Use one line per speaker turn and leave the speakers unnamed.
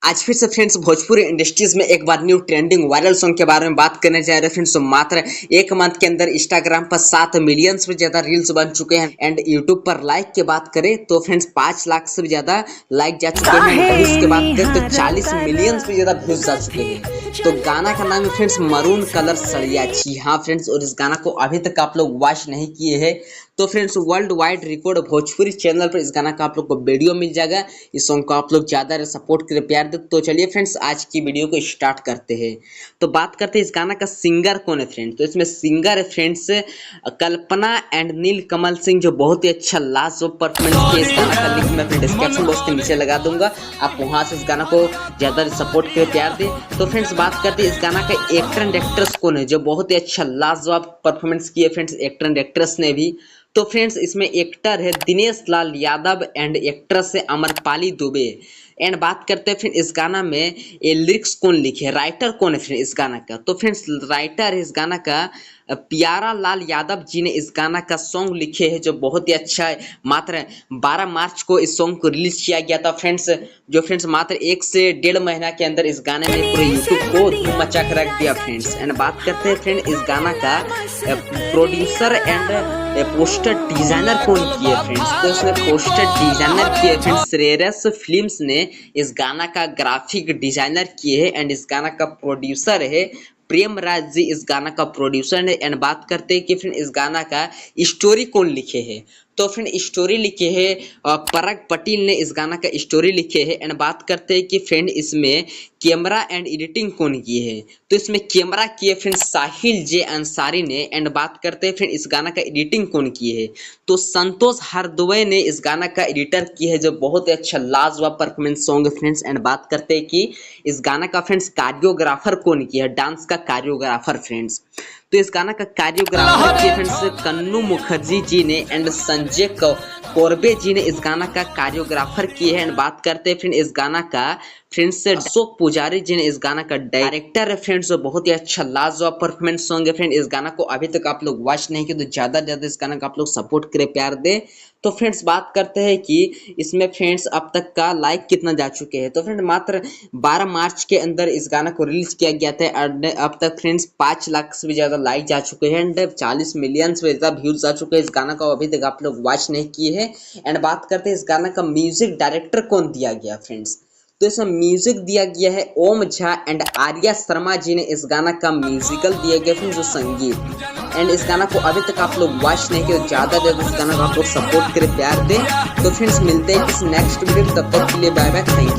आज फिर से फ्रेंड्स भोजपुरी इंडस्ट्रीज में एक बार न्यू ट्रेंडिंग वायरल सॉन्ग के बारे में बात करने जा रहे हैं फ्रेंड्स। तो मात्र एक मंथ के अंदर इंस्टाग्राम पर 7 मिलियन से भी ज्यादा रील्स बन चुके हैं एंड यूट्यूब पर लाइक की बात करें तो फ्रेंड्स 5 लाख से भी ज्यादा लाइक जा चुके हैं। व्यूज की बात करें तो 40 मिलियन से भी ज्यादा व्यूज जा चुके हैं। तो गाना का नाम है फ्रेंड्स मरून कलर सड़िया। जी हाँ फ्रेंड्स, और इस गाना को अभी तक आप लोग वॉच नहीं किए हैं तो friends world wide record Bhojpuri channel पर इस गाना का आप लोग को वीडियो मिल जाएगा। इस सॉन्ग को आप लोग ज्यादा सपोर्ट करें, प्यार दे। तो चलिए फ्रेंड्स आज की वीडियो को स्टार्ट करते हैं। तो बात करते हैं इस गाना का सिंगर कौन है फ्रेंड्स। तो इसमें सिंगर है friends Kalpana and Neel Kamal Singh, जो बहुत ही अच्छा लाजवाब परफॉर्मेंस किया। इस गाना का लिंक मैं अपने डिस्क्रिप्शन बॉक्स के नीचे लगा दूंगा, आप वहां से इस गाना को ज्यादा सपोर्ट करें, प्यार दे। तो फ्रेंड्स बात करते हैं इस गाना का एक्टर एंड एक्ट्रेस कौन है, जो बहुत ही अच्छा लाजवाब परफॉर्मेंस किए फ्रेंड्स एक्टर एंड एक्ट्रेस ने भी। तो फ्रेंड्स इसमें एक्टर है दिनेश लाल यादव एंड एक्ट्रेस है अमरपाली दुबे। एंड बात करते हैं फिर इस गाना में ये लिरिक्स कौन लिखे, राइटर कौन है फिर इस गाना का। तो फ्रेंड्स राइटर है इस गाना का प्यारा लाल यादव जी ने इस गाना का सॉन्ग लिखे हैं, जो बहुत ही अच्छा है। मात्र 12 मार्च को इस सॉन्ग को रिलीज किया गया था फ्रेंड्स, जो फ्रेंड्स मात्र 1 से 1.5 महीना के अंदर इस गाने ने पूरे यूट्यूब को धूम मचा कर रख दिया फ्रेंड्स। एंड बात करते हैं फ्रेंड इस गाना का प्रोड्यूसर एंड पोस्टर डिजाइनर कौन किए फ्रेंड्स। तो इसमें पोस्टर डिजाइनर किए फ्रेंड्स श्रेयस फिल्म्स ने इस गाना का ग्राफिक डिजाइनर किए हैं। एंड इस गाना का प्रोड्यूसर है प्रेम राज जी, इस गाना का प्रोड्यूसर है। एंड बात करते हैं कि फ्रेंड इस गाना का स्टोरी कौन लिखे हैं। तो फ्रेंड स्टोरी लिखे हैं पराग पटेल ने इस गाना का स्टोरी लिखे हैं। एंड बात करते हैं कि फ्रेंड इसमें कैमरा एंड एडिटिंग कौन किए हैं। तो इसमें कैमरा किए फ्रेंड साहिल जे अंसारी ने। एंड बात करते हैं फ्रेंड इस गाना का एडिटिंग कौन किए है, तो संतोष हरदोई ने इस गाना का एडिटर किया है, जो बहुत ही अच्छा लाजवाब परफॉर्मेंस सॉन्ग है फ्रेंड्स। एंड बात करते हैं कि इस गाना का फ्रेंड्स कोरियोग्राफर कौन किया है, डांस का कोरियोग्राफर फ्रेंड्स। तो इस गाना का कोरियोग्राफर किए फ्रेंड्स कन्नू मुखर्जी जी ने एंड संजय कोरबे जी ने इस गाना का कोरियोग्राफर किए हैं। एंड बात करते हैं फ्रेंड इस गाना का फ्रेंड्स अशोक पुजारी जी ने इस गाना का डायरेक्टर है फ्रेंड्स, जो बहुत ही अच्छा लाजवाब परफॉर्मेंस सॉन्ग है फ्रेंड। इस गाना को अभी तक आप लोग वॉच नहीं किए तो ज्यादा ज्यादा इस गाना का आप लोग सपोर्ट करें, प्यार दे। तो फ्रेंड्स बात करते हैं कि इसमें फ्रेंड्स अब तक का लाइक कितना जा चुके हैं। तो फ्रेंड मात्र 12 मार्च के अंदर इस गाना को रिलीज किया गया था। अब तक फ्रेंड्स 5 लाख से भी ज्यादा लाइक जा चुके हैं एंड 40 मिलियन से ज्यादा व्यूज जा चुके हैं। इस गाना को अभी तक आप लोग वॉच नहीं किए हैं। एंड बात करते हैं इस गाना का म्यूजिक डायरेक्टर कौन दिया गया फ्रेंड्स। तो इसमें म्यूजिक दिया गया है ओम झा एंड आर्या शर्मा जी ने इस गाना का म्यूजिकल दिया गया फ्रेंड्स, जो संगीत। एंड इस गाना को अभी तक आप लोग वॉच नहीं किए, ज्यादा ज्यादा इस गाना को आप लोग सपोर्ट करें, प्यार दें। तो फ्रेंड्स मिलते हैं किसी नेक्स्ट वीडियो, तब तक के लिए बाय बाय, थैंक यू।